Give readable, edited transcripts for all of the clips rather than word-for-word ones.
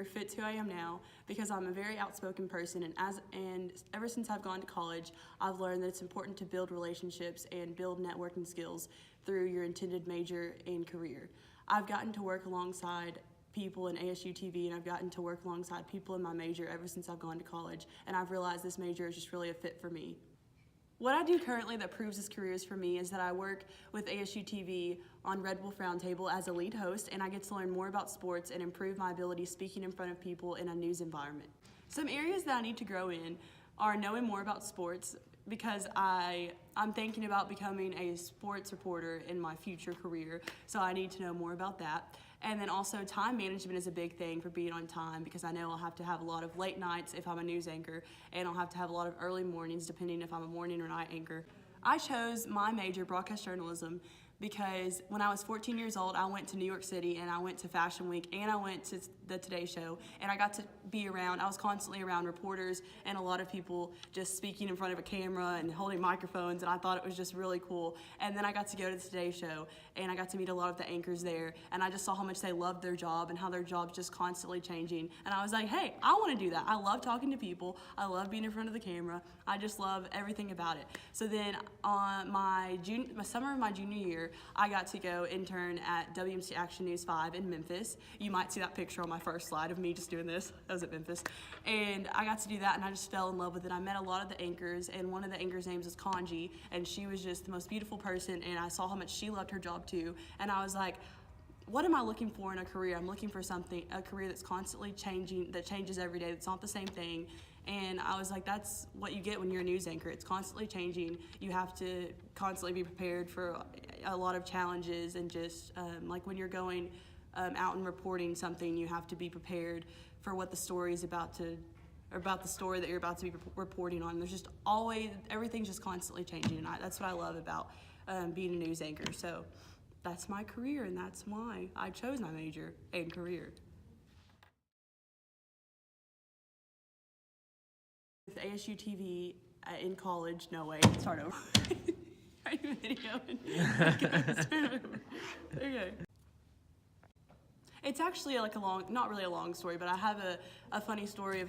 fits who I am now because I'm a very outspoken person, and ever since I've gone to college, I've learned that it's important to build relationships and build networking skills through your intended major and career. I've gotten to work alongside people in ASU TV, and I've gotten to work alongside people in my major ever since I've gone to college, and I've realized this major is just really a fit for me. What I do currently that proves this career is for me is that I work with ASU TV on Red Wolf Roundtable as a lead host, and I get to learn more about sports and improve my ability speaking in front of people in a news environment. Some areas that I need to grow in are knowing more about sports, because I'm thinking about becoming a sports reporter in my future career, so I need to know more about that. And then also time management is a big thing for being on time, because I know I'll have to have a lot of late nights if I'm a news anchor, and I'll have to have a lot of early mornings depending if I'm a morning or night anchor. I chose my major, broadcast journalism, because when I was 14 years old, I went to New York City, and I went to Fashion Week, and I went to the Today Show, and I got to be around, I was constantly around reporters and a lot of people just speaking in front of a camera and holding microphones, and I thought it was just really cool. And then I got to go to the Today Show, and I got to meet a lot of the anchors there, and I just saw how much they loved their job and how their job's just constantly changing. And I was like, hey, I want to do that. I love talking to people. I love being in front of the camera. I just love everything about it. So then on my summer of my junior year, I got to go intern at WMC Action News 5 in Memphis. You might see that picture on my first slide of me just doing this. That was at Memphis. And I got to do that, and I just fell in love with it. I met a lot of the anchors, and one of the anchors' names was Kanji, and she was just the most beautiful person, and I saw how much she loved her job too. And I was like, what am I looking for in a career? I'm looking for a career that's constantly changing, that changes every day, that's not the same thing. And I was like, that's what you get when you're a news anchor. It's constantly changing. You have to constantly be prepared for a lot of challenges, and just like when you're going out and reporting something, you have to be prepared for what the story is about the story that you're about to be reporting on. There's just always, everything's just constantly changing, and that's what I love about being a news anchor. So that's my career, and that's why I chose my major and career. With ASU TV in college, no way, start over. Are you videoing? Okay. It's actually like not really a long story, but I have a funny story of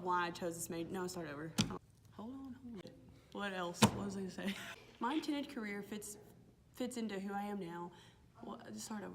why I chose this major. No, start over. Hold on. What else? What was I gonna say? My intended career fits into who I am now. Well, just start over.